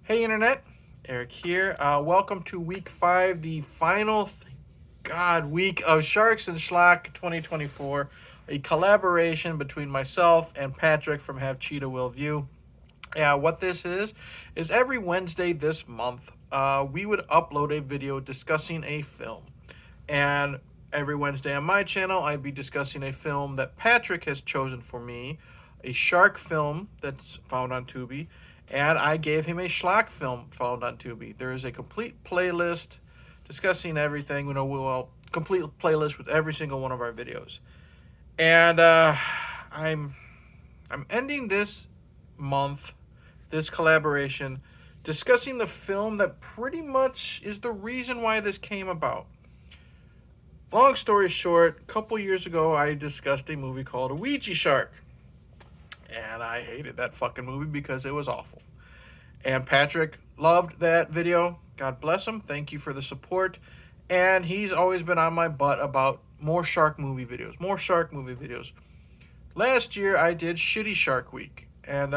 Hey Internet, Eric here. Welcome to week 5, the final, week of Sharks and Schlock 2024, a collaboration between myself and Patrick from Have Cheetah Will View. What this is every Wednesday this month, we would upload a video discussing a film. And every Wednesday on my channel, I'd be discussing a film that Patrick has chosen for me, a shark film that's found on Tubi, and I gave him a Schlock film found on Tubi. There is a complete playlist discussing everything. Complete playlist with every single one of our videos. And I'm ending this month, this collaboration, discussing the film that pretty much is the reason why this came about. Long story short, a couple years ago, I discussed a movie called Ouija Shark. And I hated that fucking movie because it was awful. And Patrick loved that video. God bless him. Thank you for the support. And he's always been on my butt about more shark movie videos. More shark movie videos. Last year, I did Shitty Shark Week. And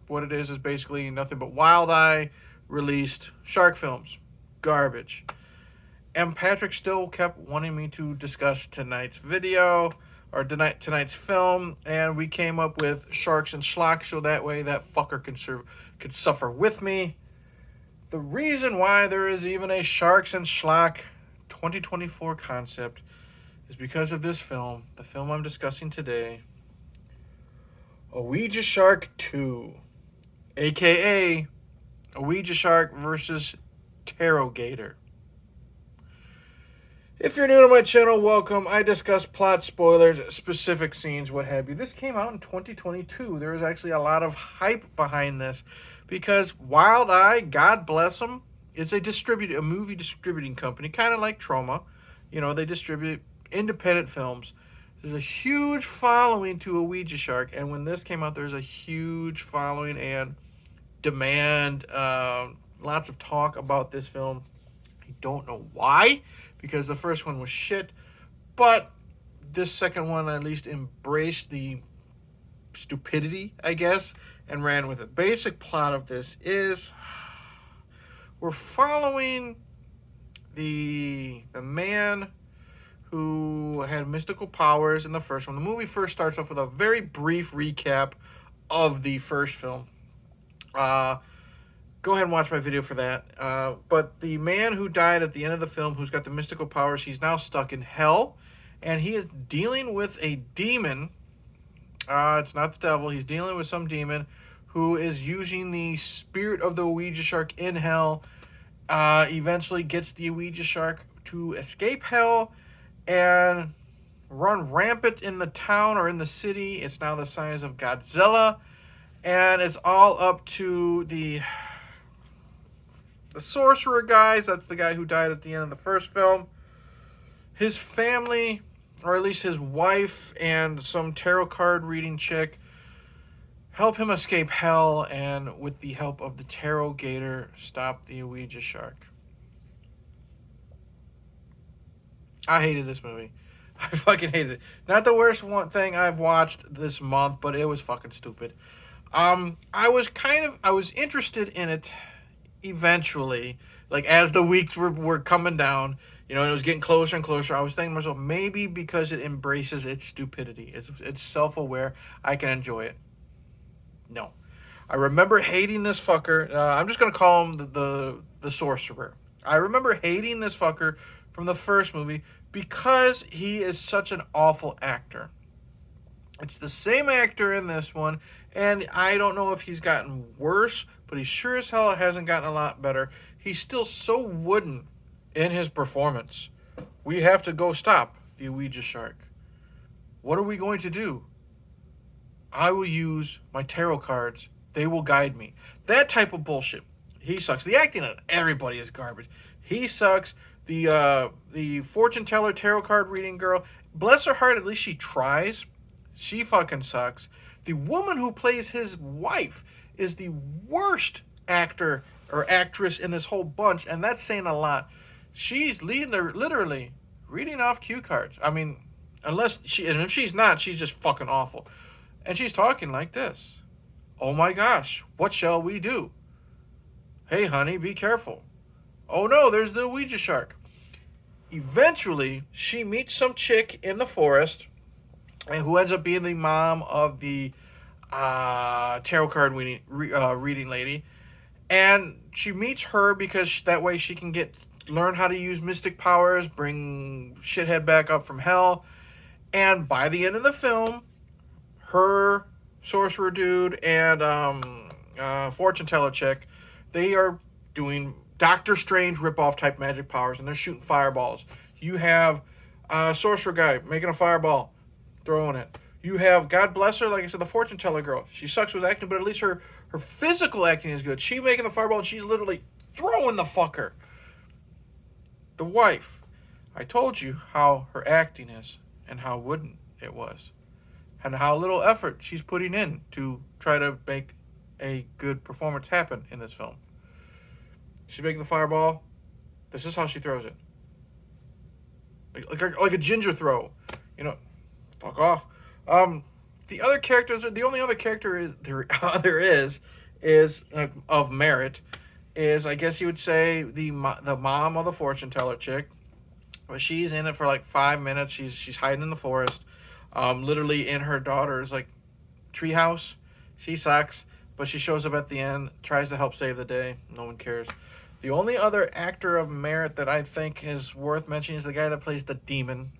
what it is basically nothing but Wild Eye released shark films. Garbage. And Patrick still kept wanting me to discuss tonight's video, or tonight's film, and we came up with Sharks and Schlock, so that way that fucker could suffer with me. The reason why there is even a Sharks and Schlock 2024 concept is because of this film, the film I'm discussing today, Ouija Shark 2, aka Ouija Shark versus Tarot-gator. If you're new to my channel, welcome. I discuss plot spoilers, specific scenes, what have you. This came out in 2022. There was actually a lot of hype behind this because Wild Eye, God bless them, it's a movie distributing company, kind of like Trauma. You know, they distribute independent films. There's a huge following to Ouija Shark, and when this came out, there's a huge following and demand, lots of talk about this film. I don't know why, because the first one was shit, but this second one at least embraced the stupidity, I guess, and ran with it. Basic plot of this is we're following the man who had mystical powers in the first one. The movie first starts off with a very brief recap of the first film. Go ahead and watch my video for that. But the man who died at the end of the film, who's got the mystical powers, he's now stuck in hell, and he is dealing with a demon. It's not the devil. He's dealing with some demon who is using the spirit of the Ouija Shark in hell. Eventually gets the Ouija Shark to escape hell and run rampant in the town or in the city. It's now the size of Godzilla, and it's all up to the sorcerer guys. That's the guy who died at the end of the first film. His family, or at least his wife and some tarot card reading chick, help him escape hell, and with the help of the Tarot-gator, stop the Ouija Shark. I hated this movie. I fucking hated it. Not the worst thing I've watched this month, but it was fucking stupid. I was interested in it eventually, like as the weeks were coming down, you know, and it was getting closer and closer. I was thinking to myself, maybe because it embraces its stupidity, it's self-aware, I can enjoy it. No, I remember hating this fucker. I'm just gonna call him the sorcerer. I remember hating this fucker from the first movie because he is such an awful actor. It's the same actor in this one, and I don't know if he's gotten worse, but he sure as hell hasn't gotten a lot better. He's still so wooden in his performance. We have to go stop the Ouija Shark. What are we going to do? I will use my tarot cards. They will guide me. That type of bullshit. He sucks. The acting of everybody is garbage. He sucks. The fortune teller tarot card reading girl, bless her heart, at least she tries. She fucking sucks. The woman who plays his wife is the worst actor or actress in this whole bunch, and that's saying a lot. She's literally reading off cue cards. I mean, and if she's not, she's just fucking awful. And she's talking like this. Oh my gosh, what shall we do? Hey, honey, be careful. Oh no, there's the Ouija Shark. Eventually, she meets some chick in the forest, and who ends up being the mom of the tarot card reading lady. And she meets her because that way she can learn how to use mystic powers, bring shithead back up from hell. And by the end of the film, her sorcerer dude and fortune teller chick, they are doing Doctor Strange ripoff type magic powers, and they're shooting fireballs. You have a sorcerer guy making a fireball, throwing it. You have, God bless her, like I said, the fortune teller girl. She sucks with acting, but at least her physical acting is good. She making the fireball, and she's literally throwing the fucker. The wife, I told you how her acting is and how wooden it was, and how little effort she's putting in to try to make a good performance happen in this film. She's making the fireball. This is how she throws it. Like a ginger throw. You know, fuck off. The other characters, the only other character there is of merit is, I guess you would say, the mom of the fortune teller chick. But she's in it for like 5 minutes. She's hiding in the forest, literally in her daughter's like treehouse. She sucks, but she shows up at the end, tries to help save the day. No one cares. The only other actor of merit that I think is worth mentioning is the guy that plays the demon.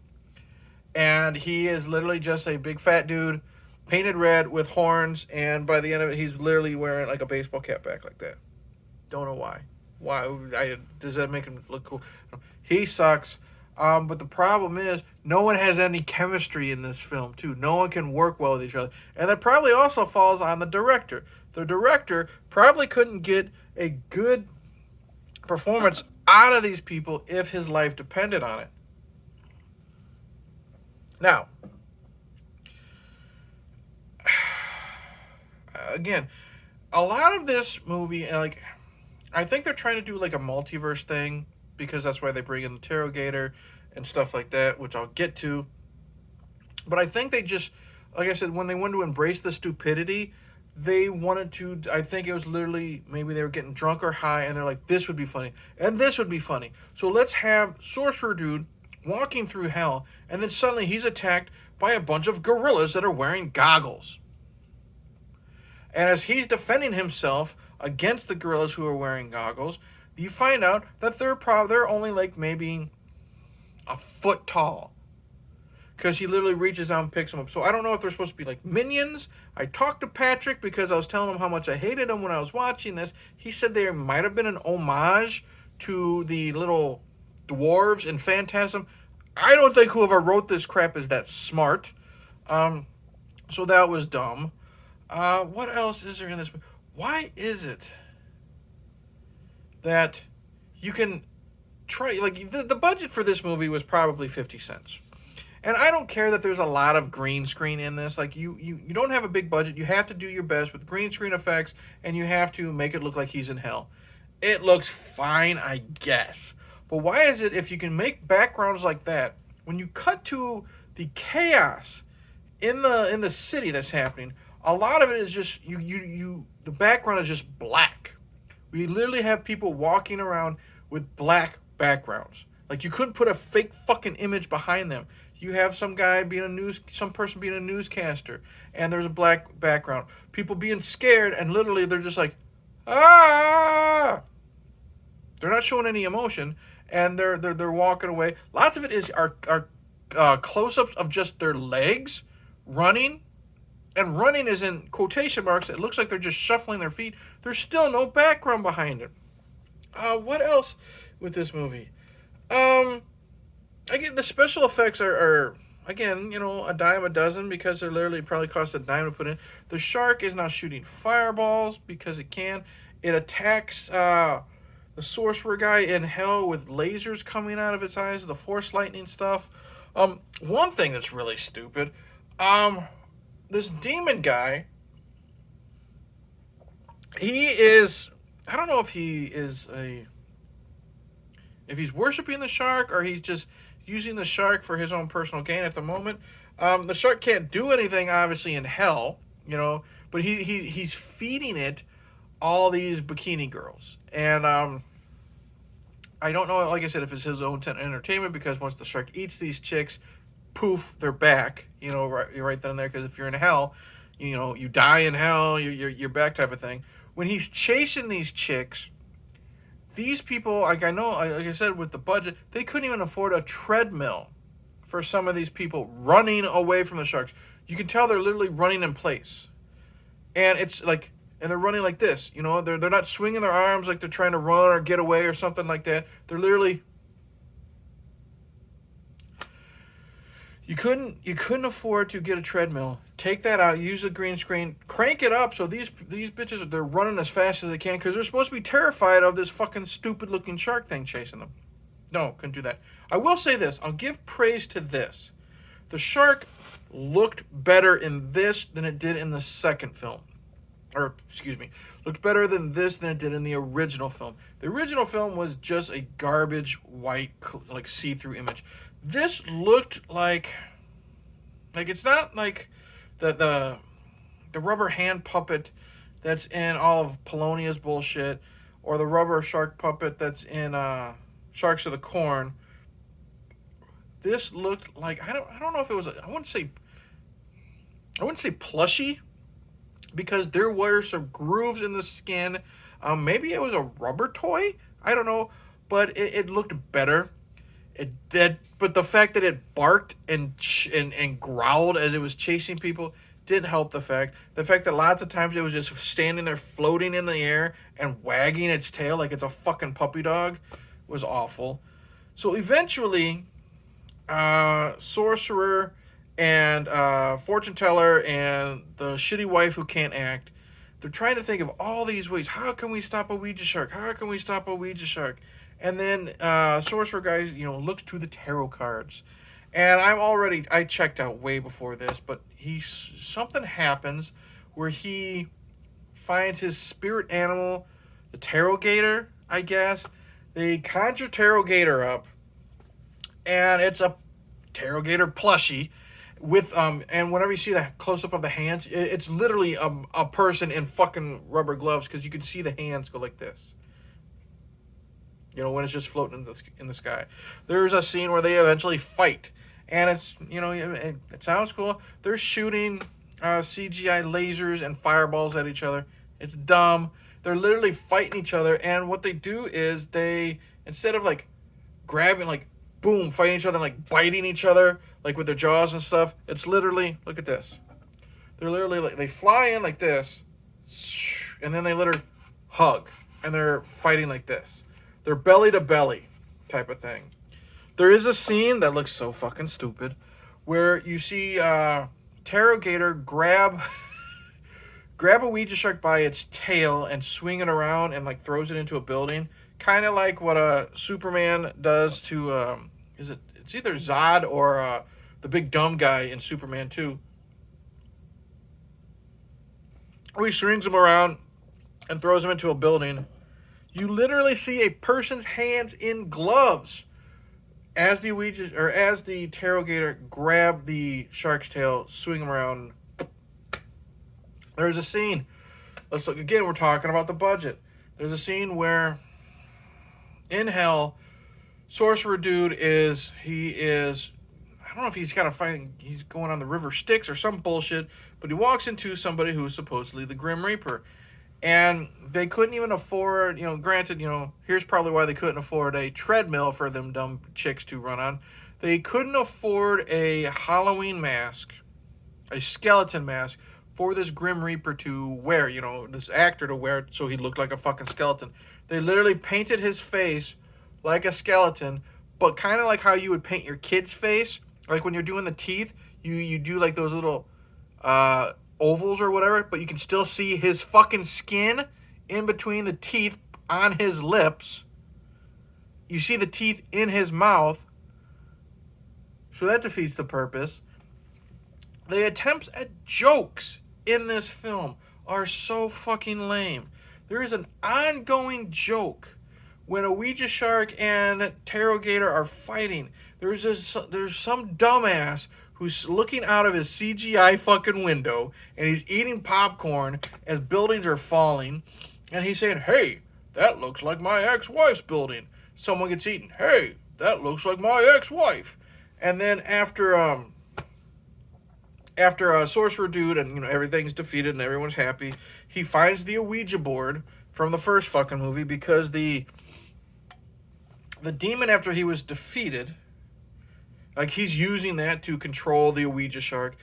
And he is literally just a big fat dude, painted red with horns, and by the end of it, he's literally wearing like a baseball cap back like that. Don't know why. Does that make him look cool? He sucks. But the problem is, no one has any chemistry in this film, too. No one can work well with each other. And that probably also falls on the director. The director probably couldn't get a good performance out of these people if his life depended on it. Now, again, a lot of this movie, like, I think they're trying to do like a multiverse thing, because that's why they bring in the Interrogator and stuff like that, which I'll get to. But I think they just, like I said, when they wanted to embrace the stupidity, they wanted to, I think it was literally, maybe they were getting drunk or high, and they're like, this would be funny, and this would be funny. So let's have Sorcerer Dude walking through hell, and then suddenly he's attacked by a bunch of gorillas that are wearing goggles. And as he's defending himself against the gorillas who are wearing goggles, you find out that they're only like maybe a foot tall, because he literally reaches out and picks them up. So I don't know if they're supposed to be like minions. I talked to Patrick because I was telling him how much I hated them when I was watching this. He said there might have been an homage to the little dwarves in Phantasm. I don't think whoever wrote this crap is that smart. So that was dumb. What else is there in this? Why is it that you can try, like, the budget for this movie was probably 50 cents. And I don't care that there's a lot of green screen in this. Like, you don't have a big budget. You have to do your best with green screen effects, and you have to make it look like he's in hell. It looks fine, I guess. But why is it, if you can make backgrounds like that, when you cut to the chaos in the city that's happening, a lot of it is just the background is just black. We literally have people walking around with black backgrounds. Like, you couldn't put a fake fucking image behind them. You have some person being a newscaster, and there's a black background. People being scared, and literally they're just like, ah! They're not showing any emotion, and they're walking away. Lots of it are close-ups of just their legs running. And running is in quotation marks. It looks like they're just shuffling their feet. There's still no background behind it. What else with this movie? Again, the special effects are again, a dime a dozen, because they're literally probably cost a dime to put in. The shark is now shooting fireballs because it can. It attacks the sorcerer guy in hell with lasers coming out of its eyes, the force lightning stuff. One thing that's really stupid, this demon guy, he is, I don't know if he's worshiping the shark, or he's just using the shark for his own personal gain at the moment. The shark can't do anything, obviously, in hell, but he's feeding it all these bikini girls. And I don't know, like I said, if it's his own entertainment, because once the shark eats these chicks, poof, they're back, right then and there, because if you're in hell, you die in hell, you're back type of thing. When he's chasing these chicks, these people, like I said, with the budget, they couldn't even afford a treadmill for some of these people running away from the sharks. You can tell they're literally running in place. And it's like, and they're running like this, they're not swinging their arms like they're trying to run or get away or something like that. They're literally, you couldn't afford to get a treadmill. Take that out, use the green screen, crank it up so these bitches, they're running as fast as they can, because they're supposed to be terrified of this fucking stupid looking shark thing chasing them. No, couldn't do that. I will say this, I'll give praise to this. The shark looked better in this than it did in the second film. Or, excuse me, looked better than this than it did in the original film. The original film was just a garbage white, like, see-through image. This looked like it's not like the rubber hand puppet that's in all of Polonia's bullshit, or the rubber shark puppet that's in Sharks of the Corn. This looked like, I don't know if it was, I wouldn't say plushy, because there were some grooves in the skin. Maybe it was a rubber toy, I don't know, but it looked better. But the fact that it barked and growled as it was chasing people didn't help the fact. The fact that lots of times it was just standing there floating in the air and wagging its tail like it's a fucking puppy dog was awful. So eventually, sorcerer and fortune teller and the shitty wife who can't act, they're trying to think of all these ways. How can we stop a Ouija shark? How can we stop a Ouija shark? And then sorcerer guy, looks to the tarot cards. And I checked out way before this, but something happens where he finds his spirit animal, the tarot-gator, I guess. They conjure tarot-gator up, and it's a tarot-gator plushie with and whenever you see the close-up of the hands, it's literally a person in fucking rubber gloves, because you can see the hands go like this. When it's just floating in the sky. There's a scene where they eventually fight. And it's, it sounds cool. They're shooting CGI lasers and fireballs at each other. It's dumb. They're literally fighting each other. And what they do is they, instead of like grabbing, like, boom, fighting each other, like biting each other, like with their jaws and stuff, it's literally, look at this. They're literally like, they fly in like this, and then they literally hug. And they're fighting like this. They're belly to belly type of thing. There is a scene that looks so fucking stupid where you see Tarot-gator grab a Ouija shark by its tail and swing it around and like throws it into a building. Kind of like what Superman does to, it's either Zod or the big dumb guy in Superman 2. Where he swings him around and throws him into a building. You literally see a person's hands in gloves as the tarot-gator grab the shark's tail, swing him around. There's a scene. Let's look again. We're talking about the budget. There's a scene where in hell, sorcerer dude I don't know if he's got to fight. He's going on the river Styx or some bullshit, but he walks into somebody who's supposedly the Grim Reaper. And they couldn't even afford, granted, here's probably why they couldn't afford a treadmill for them dumb chicks to run on. They couldn't afford a Halloween mask, a skeleton mask, for this Grim Reaper to wear, this actor to wear, so he looked like a fucking skeleton. They literally painted his face like a skeleton, but kind of like how you would paint your kid's face. Like when you're doing the teeth, you do like those little ovals or whatever, but you can still see his fucking skin in between the teeth on his lips. You see the teeth in his mouth. So that defeats the purpose. The attempts at jokes in this film are so fucking lame. There is an ongoing joke when a Ouija shark and tarot-gator are fighting. There's some dumbass who's looking out of his CGI fucking window, and he's eating popcorn as buildings are falling. And he's saying, hey, that looks like my ex-wife's building. Someone gets eaten. Hey, that looks like my ex-wife. And then after a sorcerer dude and everything's defeated and everyone's happy, he finds the Ouija board from the first fucking movie because the demon, after he was defeated, like, he's using that to control the Ouija Shark.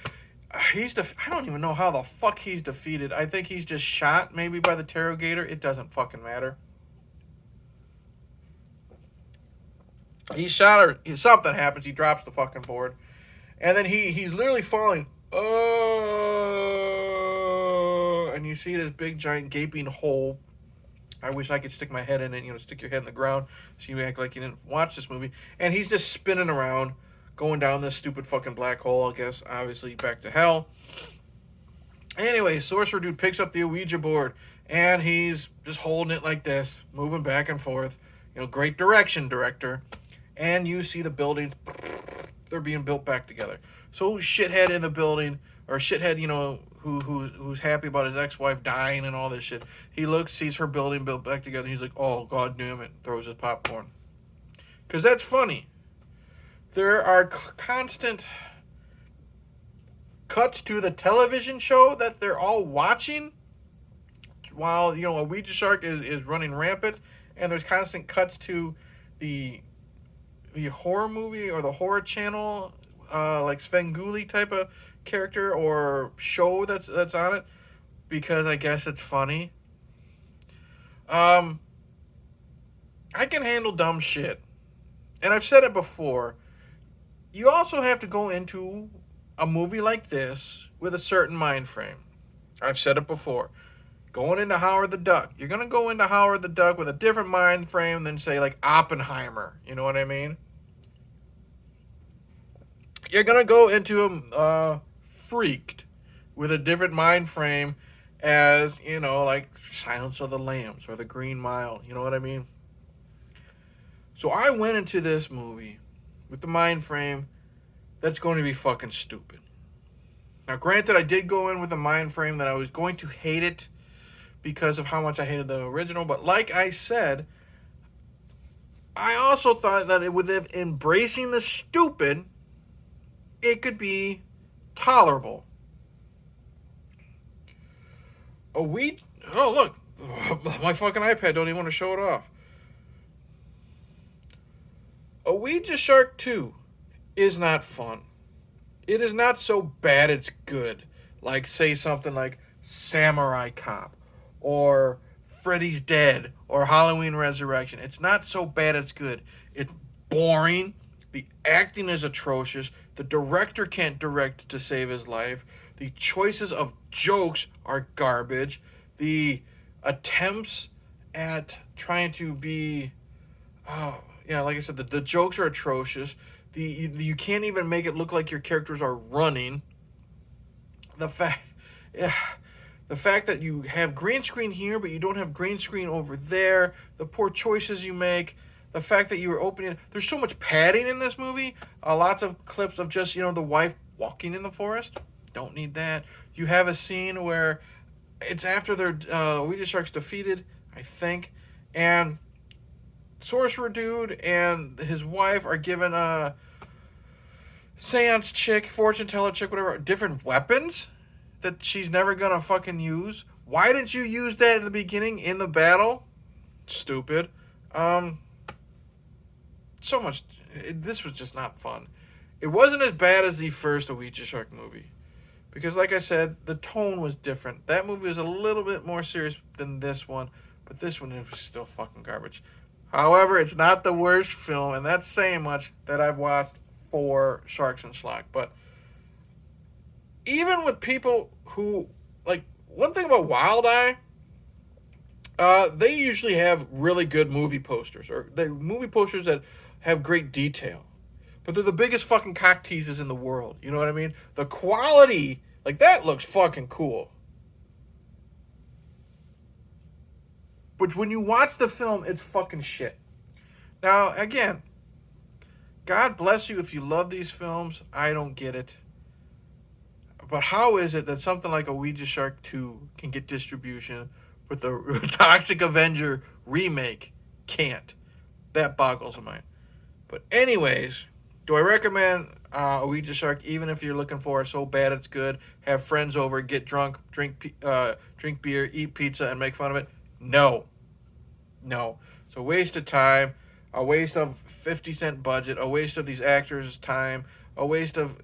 I don't even know how the fuck he's defeated. I think he's just shot maybe by the Terrogator. It doesn't fucking matter. He's shot or something happens. He drops the fucking board. And then he's literally falling. Oh, and you see this big giant gaping hole. I wish I could stick my head in it, stick your head in the ground so you act like you didn't watch this movie. And he's just spinning around, going down this stupid fucking black hole, I guess, obviously back to hell. Anyway, sorcerer dude picks up the Ouija board, and he's just holding it like this, moving back and forth. Great direction, director. And you see the buildings, they're being built back together. So shithead in the building, or shithead, who's happy about his ex-wife dying and all this shit, he looks, sees her building built back together, and he's like, oh, god damn it, throws his popcorn. Because that's funny. There are constant cuts to the television show that they're all watching while, a Ouija Shark is running rampant, and there's constant cuts to the horror movie or the horror channel, like Svengoolie type of character or show that's on it, because I guess it's funny. I can handle dumb shit, and I've said it before. You also have to go into a movie like this with a certain mind frame. I've said it before. Going into Howard the Duck, you're going to go into Howard the Duck with a different mind frame than, say, like Oppenheimer. You know what I mean? You're going to go into Freaked with a different mind frame as, like Silence of the Lambs or The Green Mile. You know what I mean? So I went into this movie with the mind frame that's going to be fucking stupid. Now, granted, I did go in with a mind frame that I was going to hate it because of how much I hated the original. But like I said, I also thought that with it embracing the stupid, it could be tolerable. Oh, look. My fucking iPad don't even want to show it off. A Ouija Shark 2 is not fun. It is not so bad it's good. Like, say something like Samurai Cop or Freddy's Dead or Halloween Resurrection. It's not so bad it's good. It's boring. The acting is atrocious. The director can't direct to save his life. The choices of jokes are garbage. The attempts at trying to be... like I said, the jokes are atrocious. You can't even make it look like your characters are running. The fact that you have green screen here, but you don't have green screen over there. The poor choices you make. The fact that you were opening... There's so much padding in this movie. Lots of clips of just, the wife walking in the forest. Don't need that. You have a scene where it's after their Ouija Shark's defeated, I think, and sorcerer dude and his wife are given a seance chick, fortune teller chick, whatever, different weapons that she's never gonna fucking use. Why didn't you use that in the beginning in the battle? Stupid. So much. This was just not fun. It wasn't as bad as the first Ouija Shark movie. Because, like I said, the tone was different. That movie was a little bit more serious than this one. But this one was still fucking garbage. However, it's not the worst film. And that's saying much that I've watched for Sharks and Schlock. But even with people who... Like, one thing about Wild Eye... they usually have really good movie posters. Or the movie posters that have great detail. But they're the biggest fucking cock teases in the world. You know what I mean? The quality, like, that looks fucking cool. But when you watch the film, it's fucking shit. Now, again, God bless you if you love these films. I don't get it. But how is it that something like a Ouija Shark 2 can get distribution, with the Toxic Avenger remake can't. That boggles the mind. But anyways, do I recommend Ouija Shark even if you're looking for it so bad it's good? Have friends over, get drunk, drink beer, eat pizza, and make fun of it? No. It's a waste of time, a waste of 50-cent budget, a waste of these actors' time, a waste of...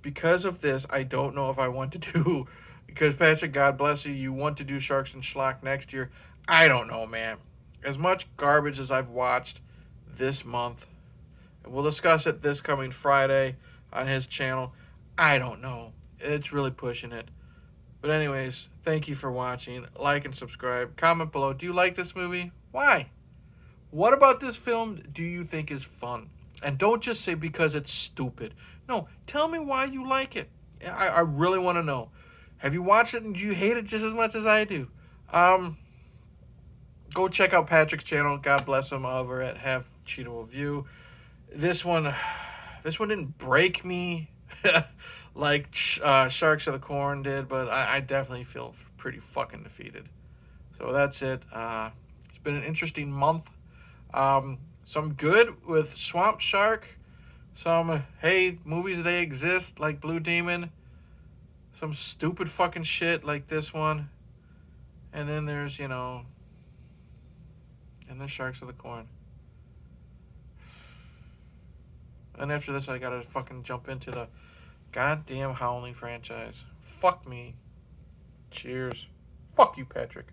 Because of this, I don't know if I want to do... Because, Patrick, God bless you, you want to do Sharks and Schlock next year. I don't know, man. As much garbage as I've watched this month, and we'll discuss it this coming Friday on his channel, I don't know. It's really pushing it. But anyways, thank you for watching. Like and subscribe. Comment below. Do you like this movie? Why? What about this film do you think is fun? And don't just say because it's stupid. No, tell me why you like it. I really want to know. Have you watched it and do you hate it just as much as I do? Go check out Patrick's channel. God bless him over at Have Cheeto View. This one didn't break me like Sharks of the Corn did, but I definitely feel pretty fucking defeated. So that's it. It's been an interesting month. Some good with Swamp Shark. Some, hey, movies, they exist, like Blue Demon. Some stupid fucking shit like this one. And then there's, and there's Sharks of the Corn. And after this, I gotta fucking jump into the goddamn Howling franchise. Fuck me. Cheers. Fuck you, Patrick.